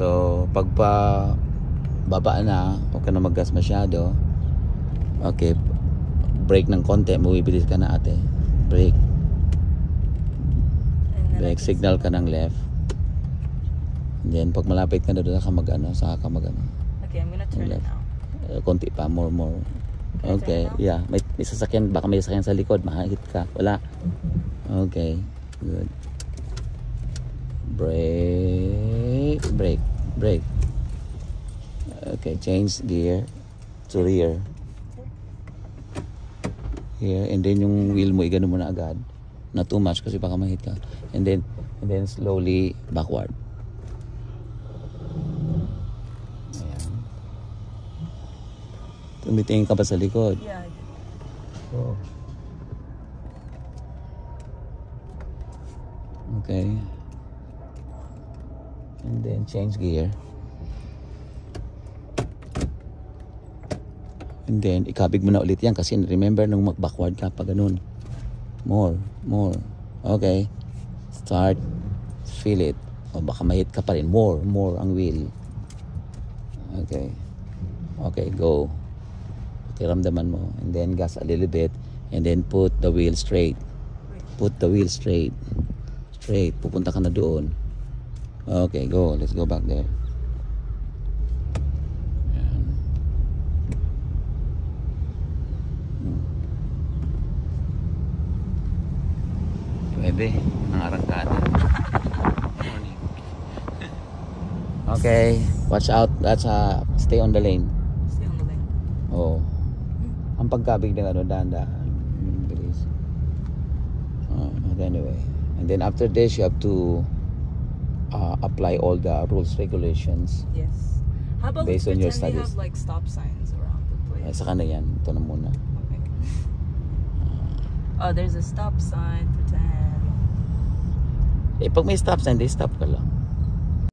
So, pagpa baba na, huwag ka na mag-gas masyado. Okay, brake ng konti, mabibilis ka na ate. Brake. Brake, signal ka ng left. And then, pag malapit ka na doon, saka ka mag-ano. Okay, I'm gonna turn it now. Konti pa, more. Okay, yeah. May sasakyan, baka may sasakyan sa likod, makakit ka. Wala. Okay, good. Brake. Okay, change gear to rear. Here, and then yung wheel mo, igano mo na agad. Not too much kasi baka mahit ka. And then slowly backward. Ayan. Tumitingin ka pa sa likod. Yeah, I did. Oh. Okay. And then change gear. And then ikabig mo na ulit yan kasi remember nung mag-backward ka pa ganun. More. Okay. Start. Feel it. O baka mahit ka pa rin. More ang wheel. Okay. Okay, go. Pakiramdaman mo. And then gas a little bit. And then put the wheel straight. Put the wheel straight. Straight. Pupunta ka na doon. Okay, go. Let's go back there. Pwede. Ang arangkada. Morning. Okay. Watch out. That's stay on the lane. Stay on the lane. Oh. Ang pagkabig ng dahan-dahan. Bilis. Anyway. And then after this, you have to apply all the rules, regulations. Yes. How about based on your studies. They have like stop signs around the place? Saka na yan. Ito na muna. Okay. Oh, there's a stop sign. Pretend. Pag may stop sign, stop ka lang.